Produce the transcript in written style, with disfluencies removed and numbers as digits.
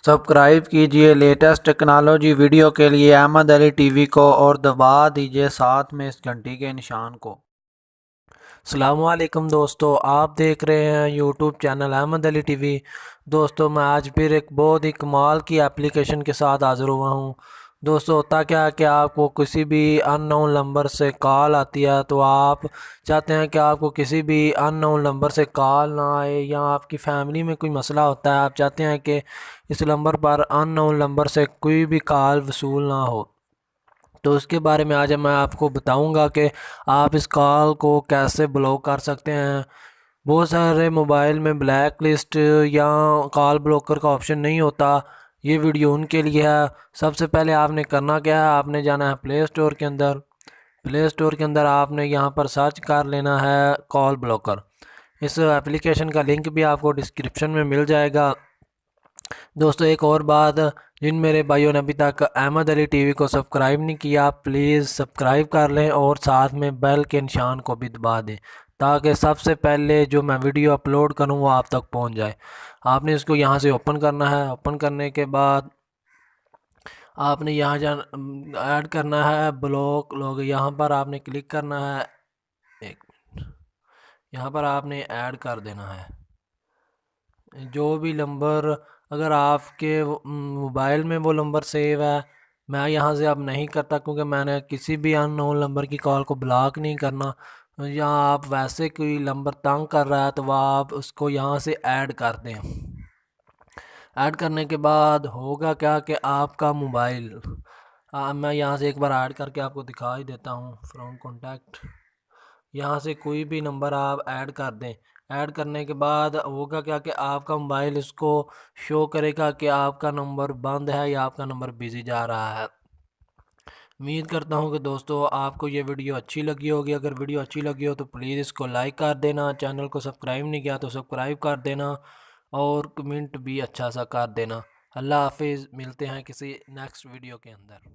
Subscribe کیجئے latest technology video کے لیے احمد علی ٹی وی کو اور دبا دیجئے ساتھ میں اس گھنٹی کے نشان کو۔ السلام علیکم دوستو، آپ دیکھ رہے ہیں یوٹیوب چینل احمد علی ٹی وی۔ دوستو میں آج پھر ایک بہت ہی کمال کی اپلیکیشن کے ساتھ حاضر ہوا ہوں۔ دوستو ہوتا کیا ہے کہ آپ کو کسی بھی ان نون نمبر سے کال آتی ہے تو آپ چاہتے ہیں کہ آپ کو کسی بھی ان نون نمبر سے کال نہ آئے، یا آپ کی فیملی میں کوئی مسئلہ ہوتا ہے، آپ چاہتے ہیں کہ اس نمبر پر ان نون نمبر سے کوئی بھی کال وصول نہ ہو، تو اس کے بارے میں آج میں آپ کو بتاؤں گا کہ آپ اس کال کو کیسے بلاک کر سکتے ہیں۔ بہت سارے موبائل میں بلیک لسٹ یا کال بلاکر کا آپشن نہیں ہوتا، یہ ویڈیو ان کے لیے ہے۔ سب سے پہلے آپ نے کرنا کیا ہے، آپ نے جانا ہے پلے اسٹور کے اندر آپ نے یہاں پر سرچ کر لینا ہے کال بلاکر۔ اس اپلیکیشن کا لنک بھی آپ کو ڈسکرپشن میں مل جائے گا۔ دوستو ایک اور بات، جن میرے بھائیوں نے ابھی تک احمد علی ٹی وی کو سبسکرائب نہیں کیا، پلیز سبسکرائب کر لیں اور ساتھ میں بیل کے نشان کو بھی دبا دیں، تاکہ سب سے پہلے جو میں ویڈیو اپلوڈ کروں وہ آپ تک پہنچ جائے۔ آپ نے اس کو یہاں سے اوپن کرنا ہے۔ اوپن کرنے کے بعد آپ نے یہاں ایڈ کرنا ہے بلاک لوگ، یہاں پر آپ نے کلک کرنا ہے، ایک منٹ، یہاں پر آپ نے ایڈ کر دینا ہے جو بھی نمبر، اگر آپ کے موبائل میں وہ نمبر سیو ہے۔ میں یہاں سے اب نہیں کرتا کیونکہ میں نے کسی بھی ان نون نمبر کی کال کو بلاک نہیں کرنا، یا آپ ویسے کوئی نمبر تنگ کر رہا ہے تو وہ آپ اس کو یہاں سے ایڈ کر دیں۔ ایڈ کرنے کے بعد ہوگا کیا کہ آپ کا موبائل، میں یہاں سے ایک بار ایڈ کر کے آپ کو دکھا ہی دیتا ہوں، فرام کانٹیکٹ، یہاں سے کوئی بھی نمبر آپ ایڈ کر دیں۔ ایڈ کرنے کے بعد ہوگا کیا کہ آپ کا موبائل اس کو شو کرے گا کہ آپ کا نمبر بند ہے یا آپ کا نمبر بیزی جا رہا ہے۔ امید کرتا ہوں کہ دوستو آپ کو یہ ویڈیو اچھی لگی ہوگی۔ اگر ویڈیو اچھی لگی ہو تو پلیز اس کو لائک کر دینا، چینل کو سبسکرائب نہیں کیا تو سبسکرائب کر دینا، اور کمنٹ بھی اچھا سا کر دینا۔ اللہ حافظ، ملتے ہیں کسی نیکسٹ ویڈیو کے اندر۔